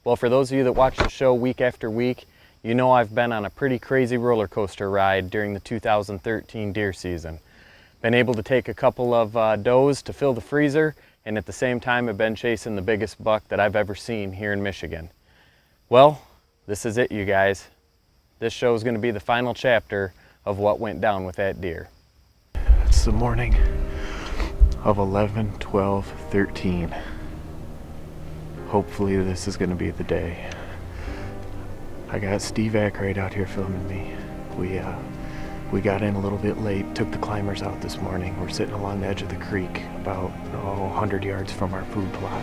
Well, for those of you that watch the show week after week, you know I've been on a pretty crazy roller coaster ride during the 2013 deer season. Been able to take a couple of does to fill the freezer, and at the same time have been chasing the biggest buck that I've ever seen here in Michigan. Well, this is it, you guys. This show is going to be the final chapter of what went down with that deer. It's the morning of 11/12/13. Hopefully this is going to be the day. I got Steve Ackright out here filming me. We got in a little bit late, took the climbers out this morning. We're sitting along the edge of the creek about 100 yards from our food plot.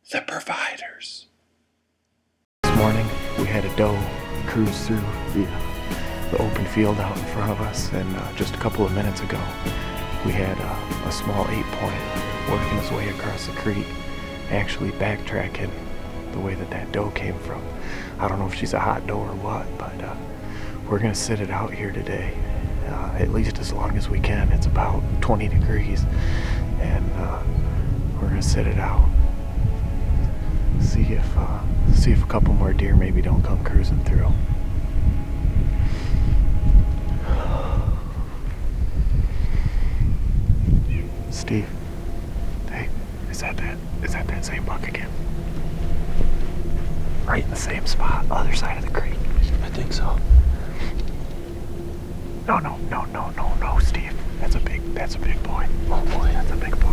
The providers. This morning we had a doe cruise through the open field out in front of us, and just a couple of minutes ago we had a small 8-point working his way across the creek, actually backtracking the way that doe came from. I don't know if she's a hot doe or what, but we're gonna sit it out here today, at least as long as we can. It's about 20 degrees, and we're gonna sit it out. See if a couple more deer maybe don't come cruising through. Steve, hey, is that that same buck again? Right in the same spot, other side of the creek. I think so. No, Steve. That's a big boy. Oh boy, That's a big boy.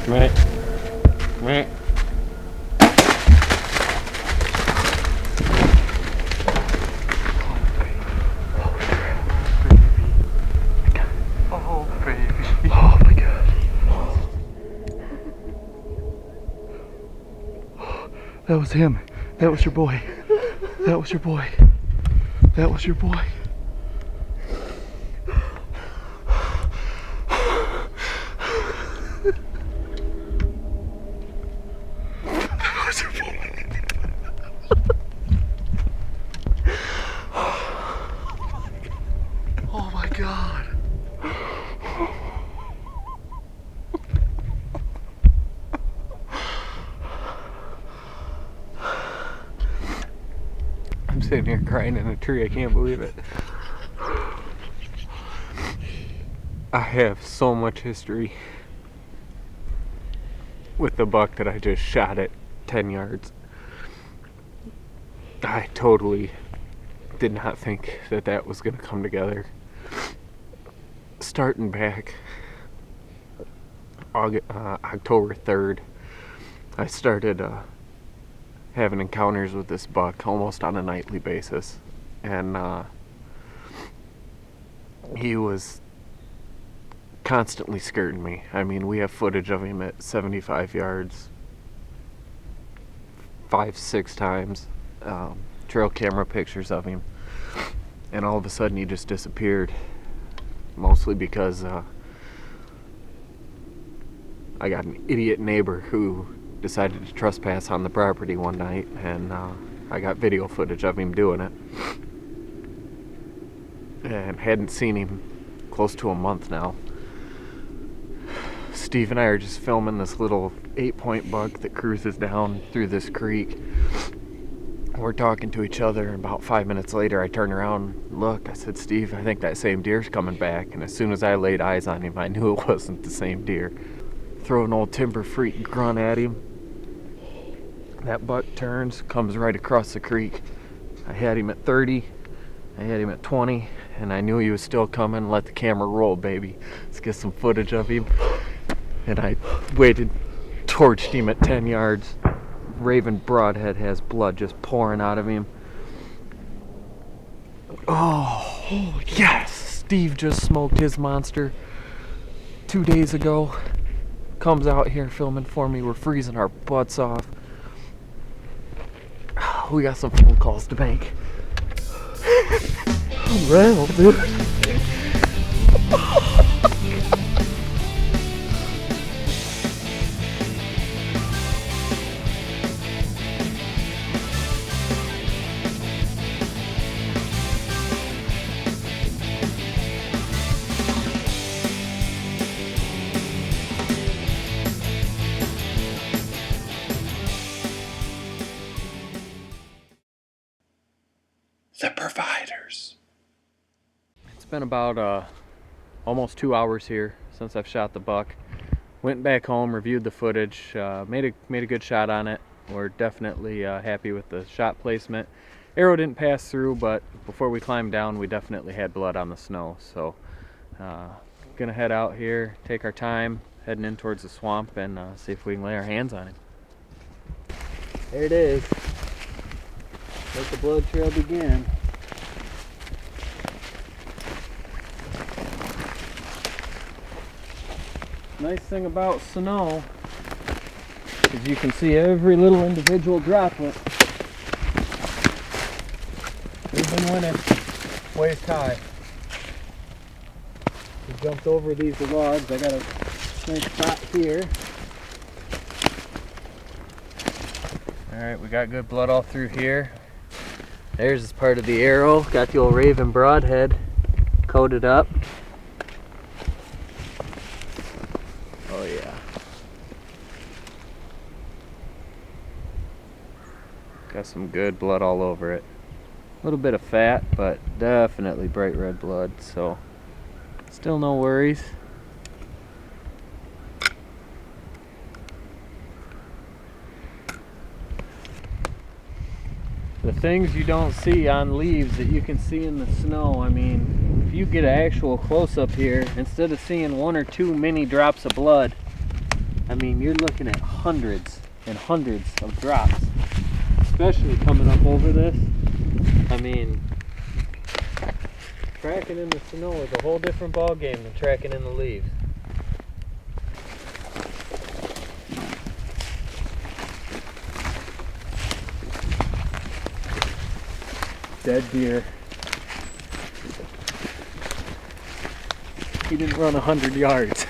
Right. Right. Oh, baby. Oh, my God. That was him. That was your boy. That was your boy. That was your boy. That was your boy. Oh, my God. I'm sitting here crying in a tree. I can't believe it. I have so much history with the buck that I just shot at 10 yards. I totally did not think that that was going to come together. Starting back October 3rd, I started having encounters with this buck almost on a nightly basis, and he was constantly skirting me. I mean, we have footage of him at 75 yards 5-6 times, trail camera pictures of him, and all of a sudden he just disappeared, mostly because I got an idiot neighbor who decided to trespass on the property one night, and I got video footage of him doing it, and hadn't seen him close to a month now. Steve and I are just filming this little 8-point buck that cruises down through this creek. We're talking to each other, and about 5 minutes later I turn around and look. I said, Steve, I think that same deer's coming back. And as soon as I laid eyes on him, I knew it wasn't the same deer. Throw an old timber freak grunt at him. That buck turns, comes right across the creek. I had him at 30, I had him at 20, and I knew he was still coming. Let the camera roll, baby. Let's get some footage of him. And I waited, torched him at 10 yards. Raven broadhead has blood just pouring out of him. Oh, yes! Steve just smoked his monster 2 days ago. Comes out here filming for me. We're freezing our butts off. We got some phone calls to make. I'm rattled, dude. The providers. It's been about almost 2 hours here since I've shot the buck. Went back home, reviewed the footage, made a good shot on it. We're definitely happy with the shot placement. Arrow didn't pass through, but before we climbed down, we definitely had blood on the snow. So Gonna head out here, take our time, heading in towards the swamp, and see if we can lay our hands on him. There it is. Let the blood trail begin. Nice thing about snow is you can see every little individual droplet. Even when it's waist high. We jumped over these logs. I got a nice spot here. Alright, we got good blood all through here. There's part of the arrow. Got the old raven broadhead coated up. Oh yeah. Got some good blood all over it. A little bit of fat, but definitely bright red blood, so still no worries. The things you don't see on leaves that you can see in the snow, I mean, if you get an actual close-up here, instead of seeing 1 or 2 mini drops of blood, I mean, you're looking at hundreds and hundreds of drops, especially coming up over this. I mean, tracking in the snow is a whole different ball game than tracking in the leaves. Dead deer. He didn't run 100 yards.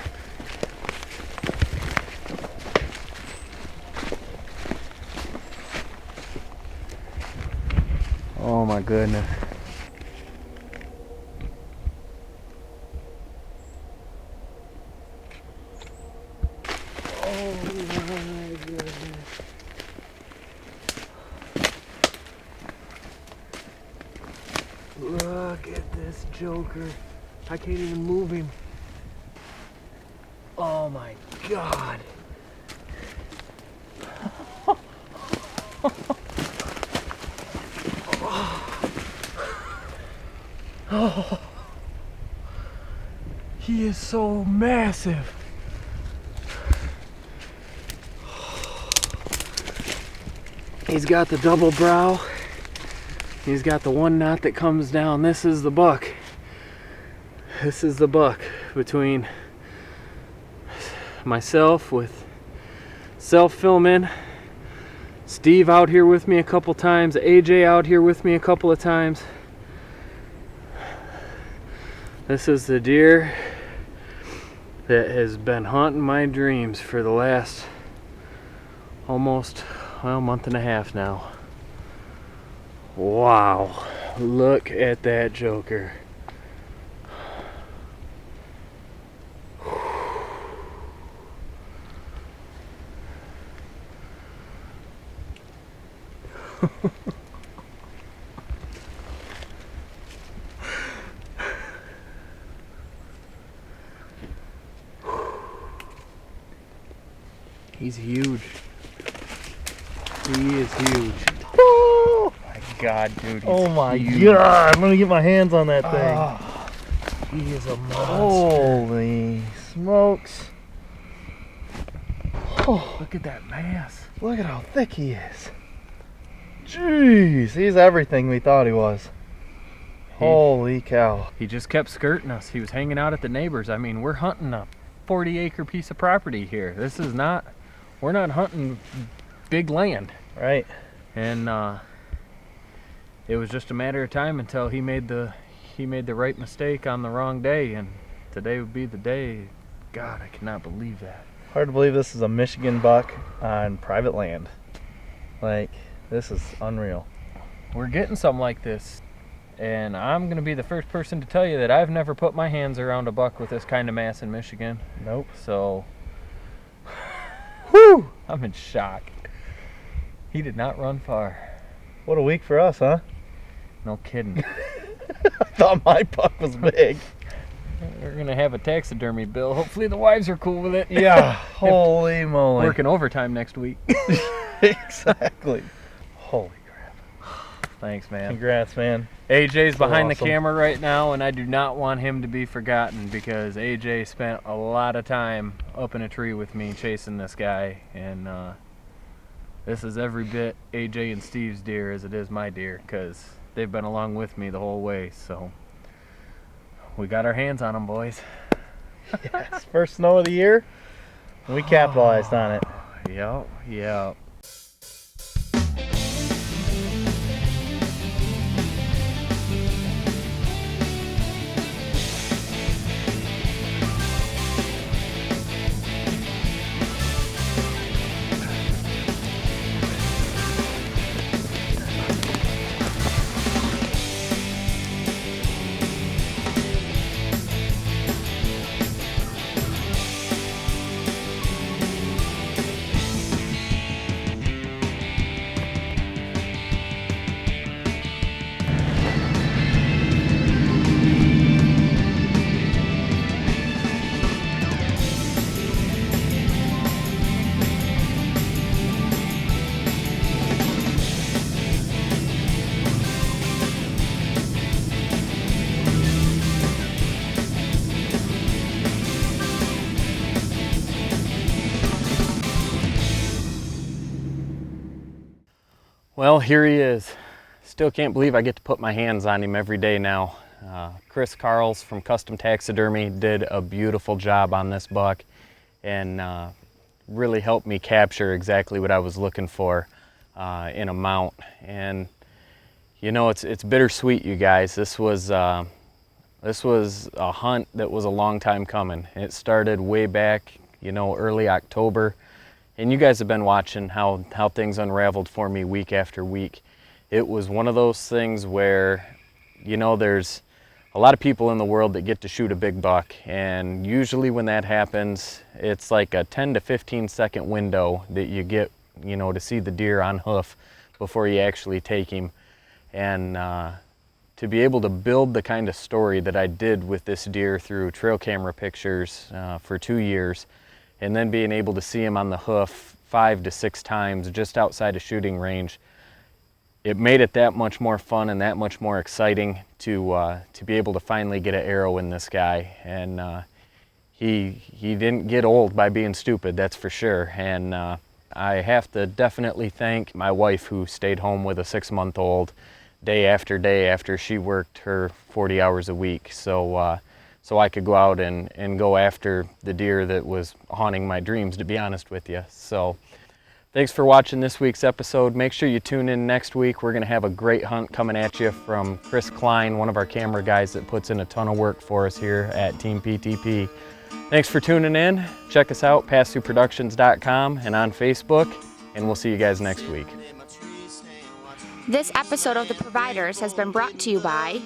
Oh my goodness. Oh my goodness. Look at this joker. I can't even move him. Oh my God. Oh, he is so massive. He's got the double brow. He's got the one knot that comes down. This is the buck. This is the buck between myself with self-filming, Steve out here with me a couple times, AJ out here with me a couple of times. This is the deer that has been haunting my dreams for the last almost, well, month and a half now. Wow, look at that joker. He's huge. He is huge. Oh My God, dude. oh my huge. God, I'm gonna get my hands on that thing. Oh, he is a monster. Holy smokes. Oh, Look at that mass. look at how thick he is. Jeez, he's everything we thought he was. Holy cow. He just kept skirting us. He was hanging out at the neighbors. I mean, we're hunting a 40-acre piece of property here. This is not, we're not hunting big land. Right. And it was just a matter of time until he made the right mistake on the wrong day, and today would be the day. God, I cannot believe that. Hard to believe this is a Michigan buck on private land. Like, this is unreal. We're getting something like this, and I'm gonna be the first person to tell you that I've never put my hands around a buck with this kind of mass in Michigan. Nope. So, Whew! I'm in shock. He did not run far. What a week for us, huh? No kidding. I thought my buck was big. We're gonna have a taxidermy bill. Hopefully the wives are cool with it. Yeah. Holy moly. Working overtime next week. Exactly. Holy crap. Thanks, man. Congrats, man. AJ's So behind awesome. the camera right now, and I do not want him to be forgotten because AJ spent a lot of time up in a tree with me chasing this guy, and this is every bit AJ and Steve's deer as it is my deer because they've been along with me the whole way. So we got our hands on them, boys. Yes, first snow of the year, and we capitalized on it. Yep. Well, here he is. Still can't believe I get to put my hands on him every day now. Chris Carls from Custom Taxidermy did a beautiful job on this buck and really helped me capture exactly what I was looking for in a mount. And you know, it's bittersweet, you guys. This was a hunt that was a long time coming. It started way back, you know, early October. And you guys have been watching how things unraveled for me week after week. It was one of those things where, you know, there's a lot of people in the world that get to shoot a big buck. And usually when that happens, it's like a 10 to 15 second window that you get, you know, to see the deer on hoof before you actually take him. And to be able to build the kind of story that I did with this deer through trail camera pictures for 2 years, and then being able to see him on the hoof 5 to 6 times just outside of shooting range, it made it that much more fun and that much more exciting to be able to finally get an arrow in this guy. And he didn't get old by being stupid, that's for sure. And I have to definitely thank my wife, who stayed home with a 6-month-old day after she worked her 40 hours a week. So I could go out and go after the deer that was haunting my dreams, to be honest with you. So thanks for watching this week's episode. Make sure you tune in next week. We're going to have a great hunt coming at you from Chris Klein, one of our camera guys that puts in a ton of work for us here at Team PTP. Thanks for tuning in. Check us out, passthroughproductions.com and on Facebook, and we'll see you guys next week. This episode of The Providers has been brought to you by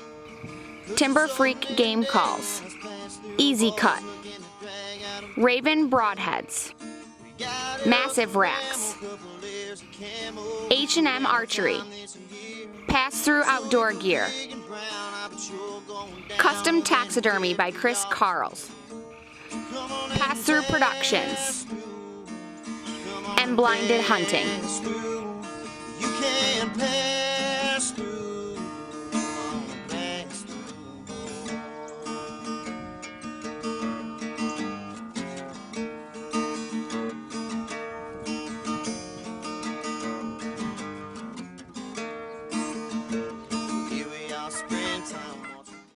Timber Freak Game Calls, Easy Cut, Raven Broadheads, Massive Racks, H&M Archery, Pass-Through Outdoor Gear, Custom Taxidermy by Chris Carls, Pass-Through Productions, and Blinded Hunting.